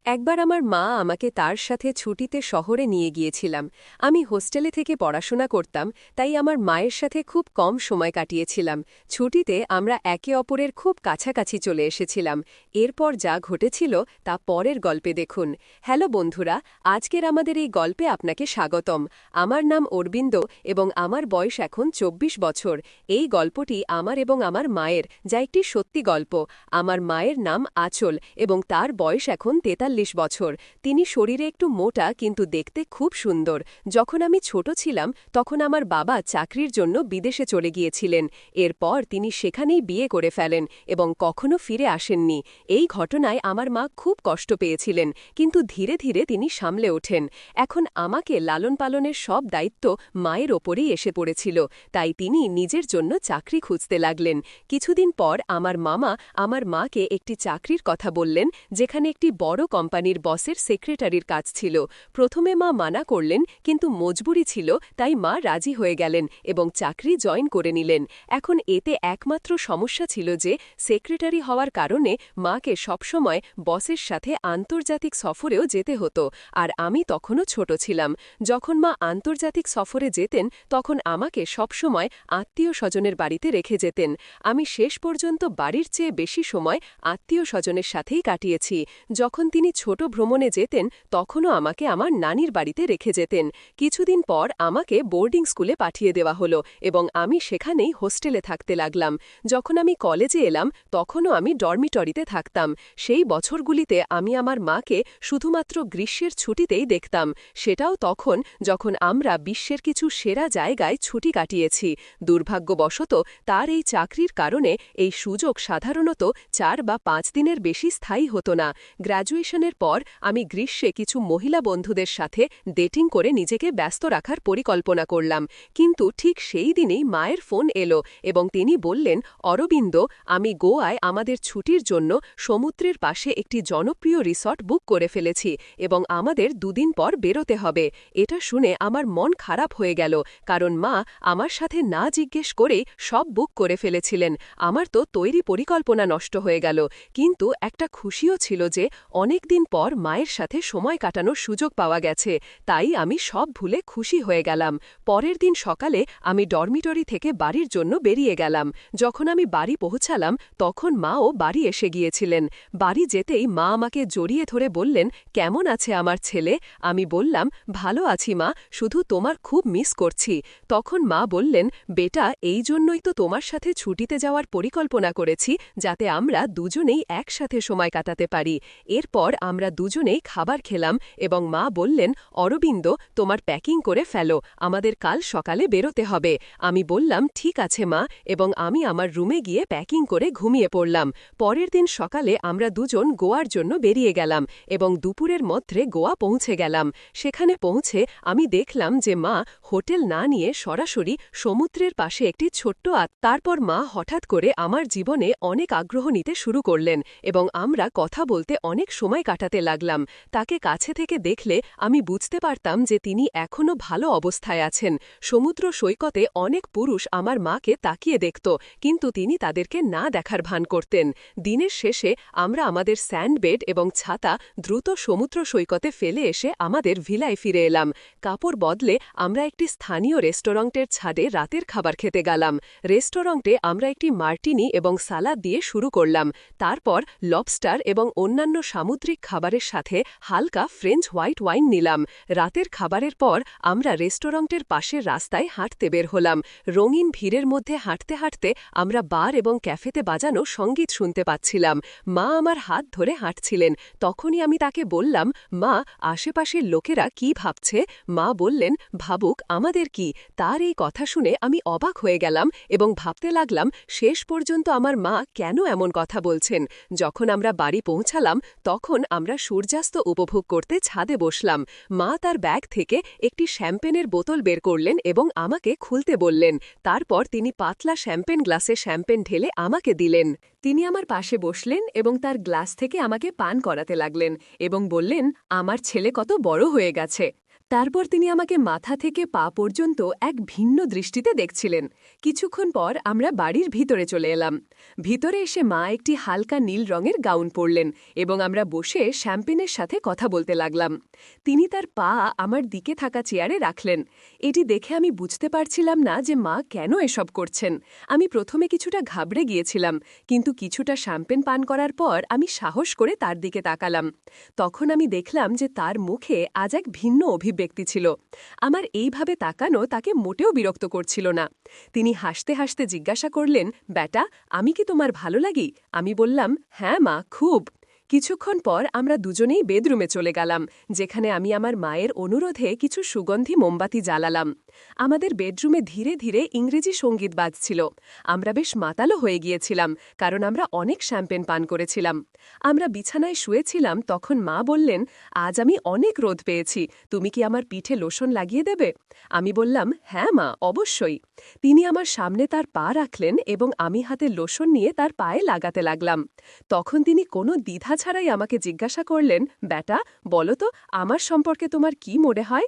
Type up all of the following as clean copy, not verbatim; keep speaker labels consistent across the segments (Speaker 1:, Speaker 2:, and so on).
Speaker 1: একবার আমার মা আমাকে তার সাথে ছুটিতে শহরে নিয়ে গিয়েছিলাম। আমি হোস্টেলে থেকে পড়াশোনা করতাম, তাই আমার মায়ের সাথে খুব কম সময় কাটিয়েছিলাম। ছুটিতে আমরা একে অপরের খুব কাছাকাছি চলে এসেছিলাম। এরপর যা ঘটেছিল তা পরের গল্পে দেখুন। হ্যালো বন্ধুরা, আজকের আমাদের এই গল্পে আপনাকে স্বাগতম। আমার নাম অরবিন্দ এবং আমার বয়স এখন ২৪ বছর। এই গল্পটি আমার এবং আমার মায়ের, যা একটি সত্যি গল্প। আমার মায়ের নাম আঁচল এবং তার বয়স এখন ৪৩ বছর। তিনি শরীরে একটু মোটা কিন্তু দেখতে খুব সুন্দর। যখন আমি ছোট ছিলাম তখন আমার বাবা চাকরির জন্য বিদেশে চলে গিয়েছিলেন। এরপর তিনি সেখানেই বিয়ে করে ফেলেন এবং কখনো ফিরে আসেননি। এই ঘটনায় আমার মা খুব কষ্ট পেয়েছিলেন, কিন্তু ধীরে ধীরে তিনি সামলে ওঠেন। এখন আমাকে লালন পালনের সব দায়িত্ব মায়ের ওপরেই এসে পড়েছিল, তাই তিনি নিজের জন্য চাকরি খুঁজতে লাগলেন। কিছুদিন পর আমার মামা আমার মাকে একটি চাকরির কথা বললেন, যেখানে একটি বড় কোম্পানির বসের সেক্রেটারির কাজ ছিল। প্রথমে মা মানা করলেন, কিন্তু মজবুরি ছিল, তাই মা রাজি হয়ে গেলেন এবং চাকরি জয়েন করে নিলেন। এখন এতে একমাত্র সমস্যা ছিল যে সেক্রেটারি হওয়ার কারণে মাকে সবসময় বসের সাথে আন্তর্জাতিক সফরেও যেতে হতো, আর আমি তখনও ছোট ছিলাম। যখন মা আন্তর্জাতিক সফরে যেতেন তখন আমাকে সবসময় আত্মীয় স্বজনের বাড়িতে রেখে যেতেন। আমি শেষ পর্যন্ত বাড়ির চেয়ে বেশি সময় আত্মীয় স্বজনের সাথেই কাটিয়েছি। যখন তিনি ছোট ভ্রমণে যেতেন তখনও আমাকে আমার নানির বাড়িতে রেখে যেতেন। কিছুদিন পর আমাকে বোর্ডিং স্কুলে পাঠিয়ে দেওয়া হলো এবং আমি সেখানেই হোস্টেলে থাকতে লাগলাম। যখন আমি কলেজে এলাম তখনও আমি ডরমিটরিতে থাকতাম। সেই বছরগুলিতে আমি আমার মাকে শুধুমাত্র গ্রীষ্মের ছুটিতেই দেখতাম, সেটাও তখন যখন আমরা বিশ্বের কিছু সেরা জায়গায় ছুটি কাটিয়েছি। দুর্ভাগ্যবশত তার এই চাকরির কারণে এই সুযোগ সাধারণত ৪ বা ৫ দিনের বেশি স্থায়ী হতো না। গ্র্যাজুয়েশনের পর আমি গ্রীষ্মে কিছু মহিলা বন্ধুদের সাথে ডেটিং করে নিজেকে ব্যস্ত রাখার পরিকল্পনা করলাম, কিন্তু ঠিক সেই দিনেই মায়ের ফোন এলো এবং তিনি বললেন, অরবিন্দ, আমি গোয়ায় আমাদের ছুটির জন্য সমুদ্রের পাশে একটি জনপ্রিয় রিসর্ট বুক করে ফেলেছি এবং আমাদের ২ দিন পর বেরোতে হবে। এটা শুনে আমার মন খারাপ হয়ে গেল, কারণ মা আমার সাথে না জিজ্ঞেস করেই সব বুক করে ফেলেছিলেন। আমার তো তৈরি পরিকল্পনা নষ্ট হয়ে গেল, কিন্তু একটা খুশিও ছিল যে অনেক দিন পর মায়ের সাথে সময় কাটানোর সুযোগ পাওয়া গেছে। তাই আমি সব ভুলে খুশি হয়ে গেলাম। পরের দিন সকালে আমি ডরমিটরি থেকে বাড়ির জন্য বেরিয়ে গেলাম। যখন আমি বাড়ি পৌঁছালাম তখন মাও বাড়ি এসে গিয়েছিলেন। বাড়ি যেতেই মা আমাকে জড়িয়ে ধরে বললেন, কেমন আছে আমার ছেলে? আমি বললাম, ভালো আছি মা, শুধু তোমার খুব মিস করছি। তখন মা বললেন, বেটা, এই জন্যই তো তোমার সাথে ছুটিতে যাওয়ার পরিকল্পনা করেছি, যাতে আমরা দুজনেই একসাথে সময় কাটাতে পারি। এরপর আমরা দুজনেই খাবার খেলাম এবং মা বললেন, অরবিন্দ, তোমার প্যাকিং করে ফেলো, আমাদের কাল সকালে বেরোতে হবে। আমি বললাম, ঠিক আছে মা, এবং আমি আমার রুমে গিয়ে প্যাকিং করে ঘুমিয়ে পড়লাম। পরের দিন সকালে আমরা দুজন গোয়ার জন্য বেরিয়ে গেলাম এবং দুপুরের মধ্যে গোয়া পৌঁছে গেলাম। সেখানে পৌঁছে আমি দেখলাম যে মা হোটেল না নিয়ে সরাসরি সমুদ্রের পাশে একটি ছোট্ট তারপর মা হঠাৎ করে আমার জীবনে অনেক আগ্রহ নিতে শুরু করলেন এবং আমরা কথা বলতে অনেক সময় কাটাতে লাগলাম। তাকে কাছে থেকে দেখলে আমি বুঝতে পারতাম যে তিনি এখনও ভালো অবস্থায় আছেন। সমুদ্র সৈকতে অনেক পুরুষ আমার মাকে তাকিয়ে দেখত, কিন্তু তিনি তাদেরকে না দেখার ভান করতেন। দিনের শেষে আমরা আমাদের স্যান্ডবেড এবং ছাতা দ্রুত সমুদ্র সৈকতে ফেলে এসে আমাদের ভিলায় ফিরে এলাম। কাপড় বদলে আমরা একটি স্থানীয় রেস্টুরেন্টের ছাদে রাতের খাবার খেতে গেলাম। রেস্টুরেন্টে আমরা একটি মার্টিনি এবং সালাদ দিয়ে শুরু করলাম। তারপর লবস্টার এবং অন্যান্য সামুদ্রিক খাবারের সাথে হালকা ফ্রেঞ্চ হোয়াইট ওয়াইন নিলাম। রাতের খাবারের পর আমরা রেস্টুরেন্টের পাশের রাস্তায় হাঁটতে বের হলাম। রঙিন ভিড়ের মধ্যে হাঁটতে হাঁটতে আমরা বার এবং ক্যাফেতে বাজানো সঙ্গীত শুনতে পাচ্ছিলাম। মা আমার হাত ধরে হাঁটছিলেন। তখনই আমি তাকে বললাম, মা, আশেপাশের লোকেরা কি ভাবছে? মা বললেন, ভাবুক, আমাদের কি? তার এই কথা শুনে আমি অবাক হয়ে গেলাম এবং ভাবতে লাগলাম শেষ পর্যন্ত আমার মা কেন এমন কথা বলছেন। যখন আমরা বাড়ি পৌঁছালাম তখন আমরা সূর্যাস্ত উপভোগ করতে ছাদে বসলাম। মা তার ব্যাগ থেকে একটি শ্যাম্পেনের বোতল বের করলেন এবং আমাকে খুলতে বললেন। তারপর তিনি পাতলা শ্যাম্পেন গ্লাসে শ্যাম্পেন ঢেলে আমাকে দিলেন। তিনি আমার পাশে বসলেন এবং তার গ্লাস থেকে আমাকে পান করাতে লাগলেন এবং বললেন, আমার ছেলে কত বড় হয়ে গেছে। তারপর তিনি আমাকে মাথা থেকে পা পর্যন্ত এক ভিন্ন দৃষ্টিতে দেখছিলেন। কিছুক্ষণ পর আমরা বাড়ির ভিতরে চলে এলাম। ভিতরে এসে মা একটি হালকা নীল রঙের গাউন পরলেন এবং আমরা বসে শ্যাম্পেনের সাথে কথা বলতে লাগলাম। তিনি তার পা আমার দিকে থাকা চেয়ারে রাখলেন। এটি দেখে আমি বুঝতে পারছিলাম না যে মা কেন এসব করছেন। আমি প্রথমে কিছুটা ঘাবড়ে গিয়েছিলাম, কিন্তু কিছুটা শ্যাম্পেন পান করার পর আমি সাহস করে তার দিকে তাকালাম। তখন আমি দেখলাম যে তার মুখে আজ এক ভিন্ন অভিব্যক্তি ছিল। আমার এইভাবে তাকানো তাকে মোটেও বিরক্ত করছিল না। তিনি হাসতে হাসতে জিজ্ঞাসা করলেন, "বেটা, আমি কি তোমার ভালো লাগি?" আমি বললাম, "হ্যাঁ মা, খুব।" কিছুক্ষণ পর আমরা দুজনেই বেডরুমে চলে গেলাম, যেখানে আমি আমার মায়ের অনুরোধে কিছু সুগন্ধি মোমবাতি জ্বালালাম। আমাদের বেডরুমে ধীরে ধীরে ইংরেজি সঙ্গীত বাজছিল। আমরা বেশ মাতালো হয়ে গিয়েছিলাম, কারণ আমরা অনেক শ্যাম্পেন পান করেছিলাম। আমরা বিছানায় শুয়েছিলাম, তখন মা বললেন, "আজ আমি অনেক রোদ পেয়েছি, তুমি কি আমার পিঠে লোশন লাগিয়ে দেবে?" আমি বললাম, "হ্যাঁ মা, অবশ্যই।" তিনি আমার সামনে তার পা রাখলেন এবং আমি হাতে লোশন নিয়ে তার পায়ে লাগাতে লাগলাম। তখন তিনি কোনো দ্বিধা ছাড়াই আমাকে জিজ্ঞাসা করলেন, "বেটা, বলো তো, আমার সম্পর্কে তোমার কি মনে হয়?"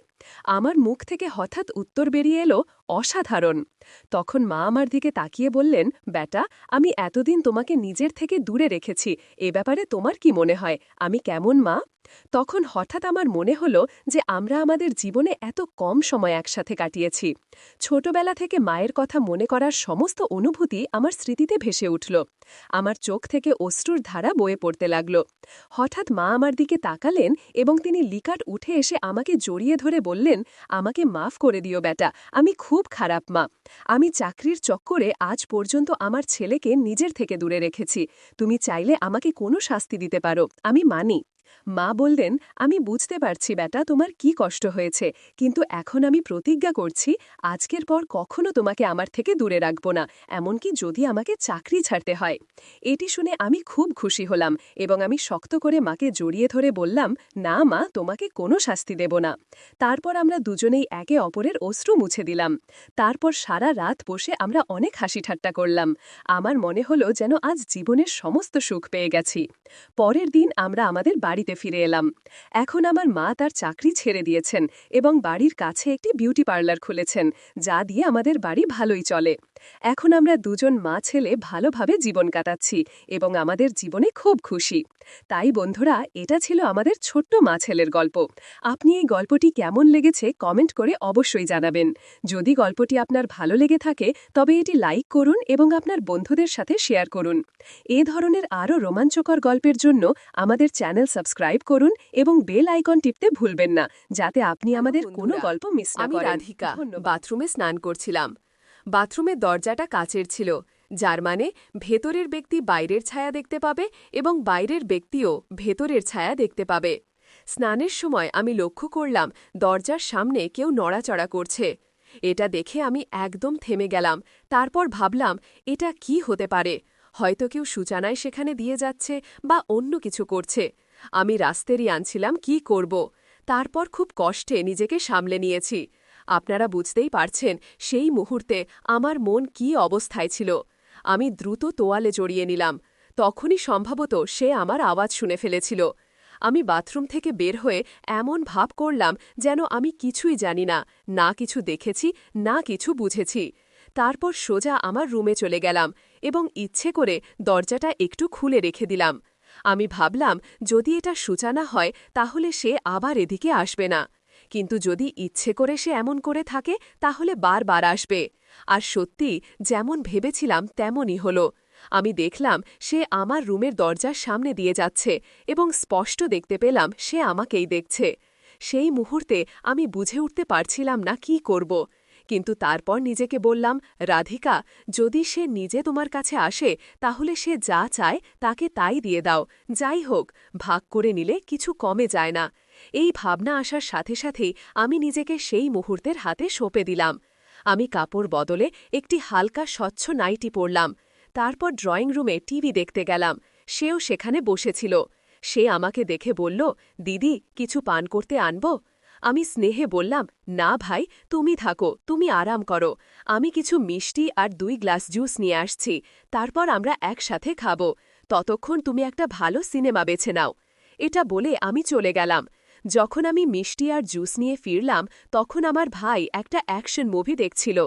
Speaker 1: আমার মুখ থেকে হঠাৎ উত্তর বেরিয়ে এলো, "অসাধারণ।" তখন মা আমার দিকে তাকিয়ে বললেন, "বেটা, আমি এতদিন তোমাকে নিজের থেকে দূরে রেখেছি, এ ব্যাপারে তোমার কি মনে হয়? আমি কেমন মা?" তখন হঠাৎ আমার মনে হলো যে আমরা আমাদের জীবনে এত কম সময় একসাথে কাটিয়েছি। ছোটবেলা থেকে মায়ের কথা মনে করার সমস্ত অনুভূতি আমার স্মৃতিতে ভেসে উঠল। আমার চোখ থেকে অশ্রুর ধারা বয়ে পড়তে লাগল। হঠাৎ মা আমার দিকে তাকালেন এবং তিনি লিকাট উঠে এসে আমাকে জড়িয়ে ধরে বললেন, "আমাকে মাফ করে দিও বেটা, আমি খুব খারাপ মা। আমি চাকরির চক্করে আজ পর্যন্ত আমার ছেলেকে নিজের থেকে দূরে রেখেছি। তুমি চাইলে আমাকে কোনো শাস্তি দিতে পারো, আমি মানি।" মা বললেন, "আমি বুঝতে পারছি বেটা, তোমার কি কষ্ট হয়েছে, কিন্তু এখন আমি প্রতিজ্ঞা করছি আজকের পর কখনো তোমাকে আমার থেকে দূরে রাখব না, এমনকি যদি আমাকে চাকরি ছাড়তে হয়।" এটি শুনে আমি খুব খুশি হলাম এবং আমি শক্ত করে মাকে জড়িয়ে ধরে বললাম, "না মা, তোমাকে কোনো শাস্তি দেব না।" তারপর আমরা দুজনেই একে অপরের অশ্রু মুছে দিলাম। তারপর সারা রাত বসে আমরা অনেক হাসি ঠাট্টা করলাম। আমার মনে হলো যেন আজ জীবনের সমস্ত সুখ পেয়ে গেছি। পরের দিন আমরা আমাদের বাড়িতে ফিরে এলাম। এখন আমার মা তার চাকরি ছেড়ে দিয়েছেন এবং বাড়ির কাছে একটি বিউটি পার্লার খুলেছেন, যা দিয়ে আমাদের বাড়ি ভালোই চলে। এখন আমরা দুজন মা ছেলে ভালোভাবে জীবন কাটাচ্ছি এবং আমাদের জীবনে খুব খুশি। তাই বন্ধুরা, এটা ছিল আমাদের ছোট্ট মা ছেলের গল্প। আপনি এই গল্পটি কেমন লেগেছে কমেন্ট করে অবশ্যই জানাবেন। যদি গল্পটি আপনার ভালো লেগে থাকে তবে এটি লাইক করুন এবং আপনার বন্ধুদের সাথে শেয়ার করুন। এ ধরনের আরও রোমাঞ্চকর গল্পের জন্য আমাদের চ্যানেল সাবস্ক্রাইব করুন এবং বেল আইকন টিপতে ভুলবেন না, যাতে আপনি আমাদের কোনো গল্প মিস না করেন। আমি রাধিকা বাথরুমে স্নান করছিলাম। বাথরুমের দরজাটা কাচের ছিল, যার মানে ভেতরের ব্যক্তি বাইরের ছায়া দেখতে পাবে এবং বাইরের ব্যক্তিও ভেতরের ছায়া দেখতে পাবে। স্নানের সময় আমি লক্ষ্য করলাম দরজার সামনে কেউ নড়াচড়া করছে। এটা দেখে আমি একদম থেমে গেলাম। তারপর ভাবলাম, এটা কি হতে পারে? হয়তো কেউ সূচনায় সেখানে দিয়ে যাচ্ছে বা অন্য কিছু করছে। আমি রাস্তেরই আনছিলাম কি করব। তারপর খুব কষ্টে নিজেকে সামলে নিয়েছি। আপনারা বুঝতেই পারছেন সেই মুহূর্তে আমার মন কি অবস্থায় ছিল। আমি দ্রুত তোয়ালে জড়িয়ে নিলাম। তখনই সম্ভবত সে আমার আওয়াজ শুনে ফেলেছিল। আমি বাথরুম থেকে বের হয়ে এমন ভাব করলাম যেন আমি কিছুই জানি না, না কিছু দেখেছি, না কিছু বুঝেছি। তারপর সোজা আমার রুমে চলে গেলাম এবং ইচ্ছে করে দরজাটা একটু খুলে রেখে দিলাম। আমি ভাবলাম, যদি এটা সূচনা হয় তাহলে সে আবার এদিকে আসবে না। কিন্তু যদি ইচ্ছে করে সে এমন করে থাকে তাহলে বারবার আসবে। আর সত্যি যেমন ভেবেছিলাম তেমনই হল। আমি দেখলাম সে আমার রুমের দরজার সামনে দিয়ে যাচ্ছে এবং স্পষ্ট দেখতে পেলাম সে আমাকেই দেখছে। সেই মুহূর্তে আমি বুঝে উঠতে পারছিলাম না কি করব। কিন্তু তারপর নিজেকে বললাম, রাধিকা, যদি সে নিজে তোমার কাছে আসে তাহলে সে যা চায় তাকে তাই দিয়ে দাও। যাই হোক, ভাগ করে নিলে কিছু কমে যায় না। এই ভাবনা আসার সাথে সাথেই আমি নিজেকে সেই মুহূর্তের হাতে সঁপে দিলাম। আমি কাপড় বদলে একটি হালকা স্বচ্ছ নাইটি পরলাম। তারপর ড্রয়িং রুমে টিভি দেখতে গেলাম। সেও সেখানে বসেছিল। সে আমাকে দেখে বলল, দিদি, কিছু পান করতে আনব? আমি স্নেহে বললাম, না ভাই, তুমি থাকো, তুমি আরাম করো। আমি কিছু মিষ্টি আর 2 গ্লাস জুস নিয়ে আসছি, তারপর আমরা একসাথে খাব। ততক্ষণ তুমি একটা ভালো সিনেমা বেছে নাও। এটা বলে আমি চলে গেলাম। যখন আমি মিষ্টি আর জুস নিয়ে ফিরলাম তখন আমার ভাই একটা অ্যাকশন মুভি দেখছিল।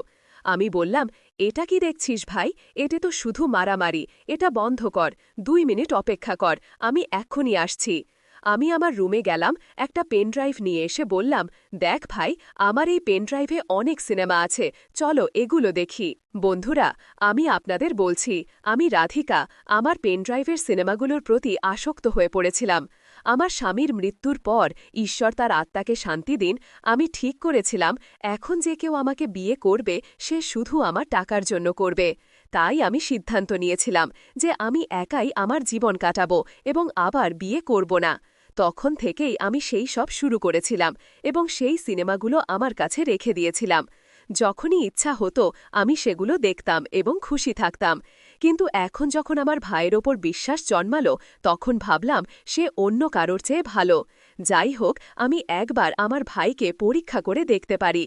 Speaker 1: আমি বললাম, এটা কি দেখছিস ভাই? এটা তো শুধু মারামারি, এটা বন্ধ কর, 2 মিনিট অপেক্ষা কর, আমি এক্ষুনি আসছি। আমি আমার রুমে গেলাম, একটা পেনড্রাইভ নিয়ে এসে বললাম, দেখ ভাই, আমার এই পেনড্রাইভে অনেক সিনেমা আছে, চলো এগুলো দেখি। বন্ধুরা, আমি আপনাদের বলছি, আমি রাধিকা আমার পেনড্রাইভের সিনেমাগুলোর প্রতি আসক্ত হয়ে পড়েছিলাম। আমার স্বামীর মৃত্যুর পর ঈশ্বর তার আত্মাকে শান্তি দিন, আমি ঠিক করেছিলাম এখন যে কেউ আমাকে বিয়ে করবে সে শুধু আমার টাকার জন্য করবে। তাই আমি সিদ্ধান্ত নিয়েছিলাম যে আমি একাই আমার জীবন কাটাবো এবং আবার বিয়ে করব না। তখন থেকেই আমি সেই সব শুরু করেছিলাম এবং সেই সিনেমাগুলো আমার কাছে রেখে দিয়েছিলাম। যখনই ইচ্ছা হতো আমি সেগুলো দেখতাম এবং খুশি থাকতাম। কিন্তু এখন যখন আমার ভাইয়ের ওপর বিশ্বাস জন্মালো তখন ভাবলাম সে অন্য কারোর চেয়ে ভালো। যাই হোক, আমি একবার আমার ভাইকে পরীক্ষা করে দেখতে পারি।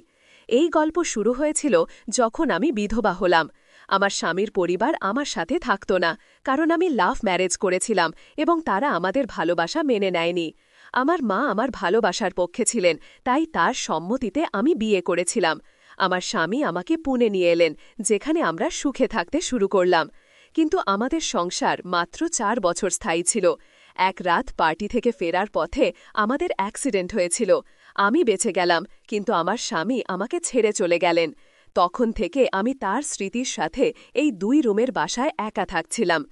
Speaker 1: এই গল্প শুরু হয়েছিল যখন আমি বিধবা হলাম। আমার স্বামীর পরিবার আমার সাথে থাকত না, কারণ আমি লাভ ম্যারেজ করেছিলাম এবং তারা আমাদের ভালোবাসা মেনে নেয়নি। আমার মা আমার ভালোবাসার পক্ষে ছিলেন, তাই তার সম্মতিতে আমি বিয়ে করেছিলাম। আমার স্বামী আমাকে পুনে নিয়ে এলেন, যেখানে আমরা সুখে থাকতে শুরু করলাম। কিন্তু আমাদের সংসার মাত্র 4 বছর স্থায়ী ছিল। এক রাত পার্টি থেকে ফেরার পথে আমাদের অ্যাক্সিডেন্ট হয়েছিল। আমি বেঁচে গেলাম, কিন্তু আমার স্বামী আমাকে ছেড়ে চলে গেলেন। তখন থেকে আমি তার স্মৃতির সাথে এই 2 রুমের বাসায় একা থাকছিলাম।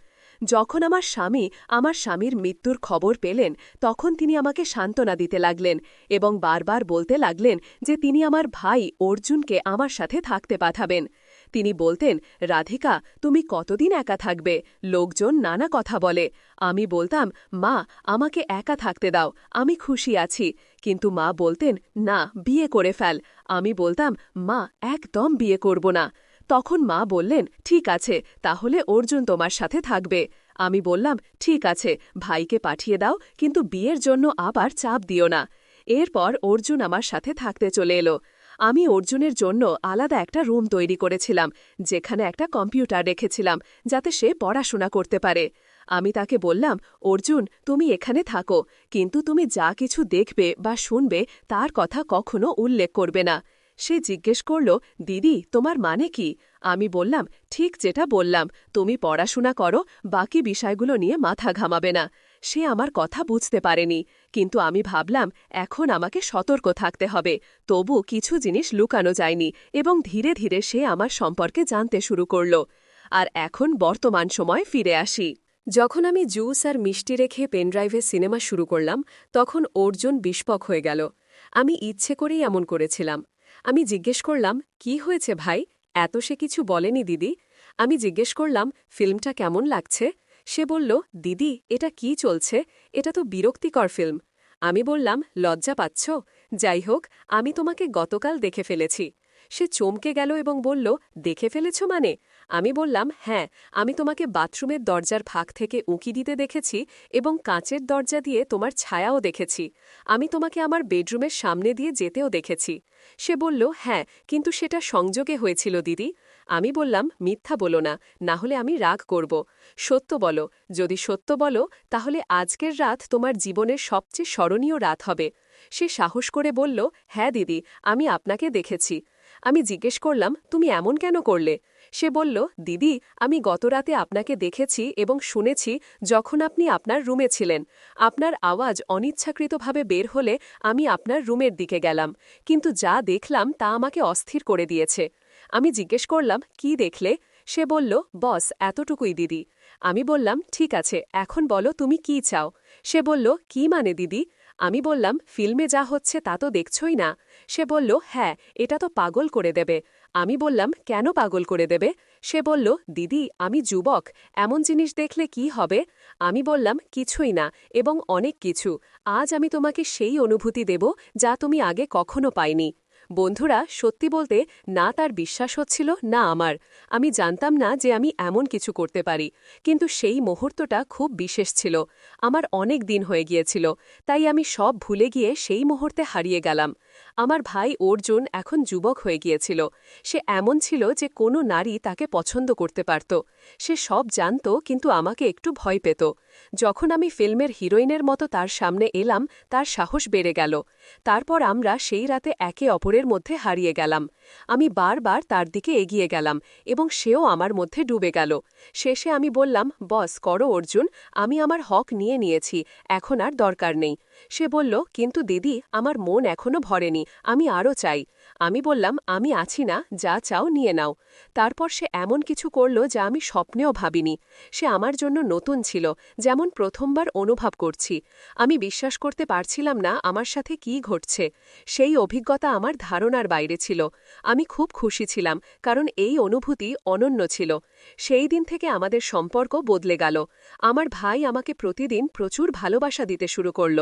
Speaker 1: যখন আমার স্বামীর মৃত্যুর খবর পেলেন তখন তিনি আমাকে সান্ত্বনা দিতে লাগলেন এবং বারবার বলতে লাগলেন যে তিনি আমার ভাই অর্জুনকে আমার সাথে থাকতে পাঠাবেন। তিনি বলতেন, রাধিকা, তুমি কতদিন একা থাকবে? লোকজন নানা কথা বলে। আমি বলতাম, মা, আমাকে একা থাকতে দাও, আমি খুশি আছি। কিন্তু মা বলতেন, না, বিয়ে করে ফেল। আমি বলতাম, মা, একদম বিয়ে করব না। তখন মা বললেন, ঠিক আছে, তাহলে অর্জুন তোমার সাথে থাকবে। আমি বললাম, ঠিক আছে, ভাইকে পাঠিয়ে দাও, কিন্তু বিয়ের জন্য আবার চাপ দিও না। এরপর অর্জুন আমার সাথে থাকতে চলে এলো। আমি অর্জুনের জন্য আলাদা একটা রুম তৈরি করেছিলাম, যেখানে একটা কম্পিউটার রেখেছিলাম যাতে সে পড়াশোনা করতে পারে। আমি তাকে বললাম, অর্জুন, তুমি এখানে থাকো, কিন্তু তুমি যা কিছু দেখবে বা শুনবে তার কথা কখনো উল্লেখ করবে না। সে জিজ্ঞেস করল, দিদি, তোমার মানে কি? আমি বললাম, ঠিক যেটা বললাম, তুমি পড়াশোনা করো, বাকি বিষয়গুলো নিয়ে মাথা ঘামাবে না। সে আমার কথা বুঝতে পারেনি, কিন্তু আমি ভাবলাম এখন আমাকে সতর্ক থাকতে হবে। তবু কিছু জিনিস লুকানো যায়নি এবং ধীরে ধীরে সে আমার সম্পর্কে জানতে শুরু করল। আর এখন বর্তমান সময় ফিরে আসি। যখন আমি জুস আর মিষ্টি রেখে পেনড্রাইভে সিনেমা শুরু করলাম তখন অর্জুন বিস্পক হয়ে গেল। আমি ইচ্ছে করেই এমন করেছিলাম। আমি জিজ্ঞেস করলাম, কি হয়েছে ভাই? এত সে কিছু বলেনি দিদি। আমি জিজ্ঞেস করলাম, ফিল্মটা কেমন লাগছে? সে বলল, দিদি, এটা কি চলছে? এটা তো বিরক্তিকর ফিল্ম। আমি বললাম, লজ্জা পাচ্ছ? যাই হোক, আমি তোমাকে গতকাল দেখে ফেলেছি। সে চমকে গেল এবং বলল, দেখে ফেলেছ মানে? আমি বললাম, হ্যাঁ, আমি তোমাকে বাথরুমের দরজার ফাঁক থেকে উঁকি দিতে দেখেছি এবং কাঁচের দরজা দিয়ে তোমার ছায়াও দেখেছি। আমি তোমাকে আমার বেডরুমের সামনে দিয়ে যেতেও দেখেছি। সে বলল, হ্যাঁ, কিন্তু সেটা সংযোগে হয়েছিল দিদি। আমি বললাম, মিথ্যা বলো না, না হলে আমি রাগ করব। সত্য বলো, যদি সত্য বলো তাহলে আজকের রাত তোমার জীবনের সবচেয়ে স্মরণীয় রাত হবে। সে সাহস করে বলল, হ্যাঁ দিদি, আমি আপনাকে দেখেছি। আমি জিজ্ঞেস করলাম, তুমি এমন কেন করলে? সে বলল, দিদি, আমি গতরাতে আপনাকে দেখেছি এবং শুনেছি যখন আপনি আপনার রুমে ছিলেন। আপনার আওয়াজ অনিচ্ছাকৃতভাবে বের হলে আমি আপনার রুমের দিকে গেলাম, কিন্তু যা দেখলাম তা আমাকে অস্থির করে দিয়েছে। আমি জিজ্ঞেস করলাম, কি দেখলে? সে বলল, বস, এতটুকুই দিদি। আমি বললাম, ঠিক আছে, এখন বলো তুমি কি চাও? সে বলল, কি মানে দিদি? আমি বললাম, ফিল্মে যা হচ্ছে তা তো দেখছই না। সে বলল, হ্যাঁ, এটা তো পাগল করে দেবে। আমি বললাম, কেন পাগল করে দেবে? সে বলল, দিদি, আমি যুবক, এমন জিনিস দেখলে কি হবে? আমি বললাম, কিছুই না, এবং অনেক কিছু। আজ আমি তোমাকে সেই অনুভূতি দেব যা তুমি আগে কখনো পাইনি। বন্ধুরা, সত্যি বলতে না তার বিশ্বাস হচ্ছিল না আমার। আমি জানতাম না যে আমি এমন কিছু করতে পারি, কিন্তু সেই মুহূর্তটা খুব বিশেষ ছিল। আমার অনেক দিন হয়ে গিয়েছিল, তাই আমি সব ভুলে গিয়ে সেই মুহূর্তে হারিয়ে গেলাম। আমার ভাই অর্জুন এখন যুবক হয়ে গিয়েছিল। সে এমন ছিল যে কোনো নারী তাকে পছন্দ করতে পারত। সে সব জানত, কিন্তু আমাকে একটু ভয় পেত। যখন আমি ফিল্মের হিরোইনের মতো তার সামনে এলাম, তার সাহস বেড়ে গেল। তারপর আমরা সেই রাতে একে অপরের মধ্যে হারিয়ে গেলাম। আমি বারবার তার দিকে এগিয়ে গেলাম এবং সেও আমার মধ্যে ডুবে গেল। শেষে আমি বললাম, বস করো অর্জুন, আমি আমার হক নিয়ে নিয়েছি, এখন আর দরকার নেই। সে বলল, কিন্তু দিদি, আমার মন এখনো ভরেনি, আমি আরও চাই। আমি বললাম, আমি আছি না, যা চাও নিয়ে নাও। তারপর সে এমন কিছু করল যা আমি স্বপ্নেও ভাবিনি। সে আমার জন্য নতুন ছিল, যেমন প্রথমবার অনুভব করছি। আমি বিশ্বাস করতে পারছিলাম না আমার সাথে কী ঘটছে। সেই অভিজ্ঞতা আমার ধারণার বাইরে ছিল। আমি খুব খুশি ছিলাম, কারণ এই অনুভূতি অনন্য ছিল। সেই দিন থেকে আমাদের সম্পর্ক বদলে গেল। আমার ভাই আমাকে প্রতিদিন প্রচুর ভালোবাসা দিতে শুরু করল।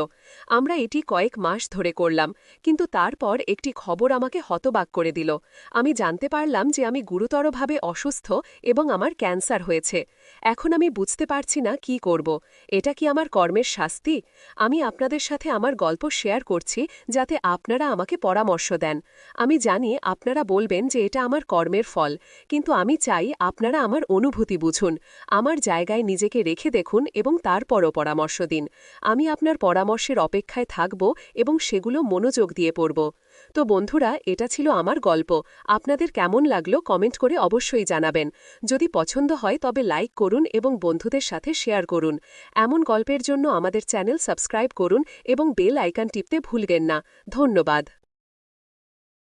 Speaker 1: আমরা এটি কয়েক মাস ধরে করলাম, কিন্তু তারপর একটি খবর আমাকে হতবাক করে দিল। আমি জানতে পারলাম যে আমি গুরুতরভাবে অসুস্থ এবং আমার ক্যান্সার হয়েছে। এখন আমি বুঝতে পারছি না কি করব। এটা কি আমার কর্মের শাস্তি? আমি আপনাদের সাথে আমার গল্প শেয়ার করছি, যাতে আপনারা আমাকে পরামর্শ দেন। আমি জানি আপনারা বলবেন যে এটা আমার কর্মের ফল, কিন্তু আমি চাই আপনারা আমার অনুভূতি বুঝুন। আমার জায়গায় নিজেকে রেখে দেখুন এবং তারপরও পরামর্শ দিন। আমি আপনার পরামর্শের অপেক্ষায় থাকব এবং সেগুলো মনোযোগ দিয়ে পড়ব। তো বন্ধুরা, এটা ছিল আমার গল্প। আপনাদের কেমন লাগলো কমেন্ট করে অবশ্যই জানাবেন। যদি পছন্দ হয় তবে লাইক করুন এবং বন্ধুদের সাথে শেয়ার করুন। এমন গল্পের জন্য আমাদের চ্যানেল সাবস্ক্রাইব করুন এবং বেল আইকন টিপতে ভুলবেন না। ধন্যবাদ।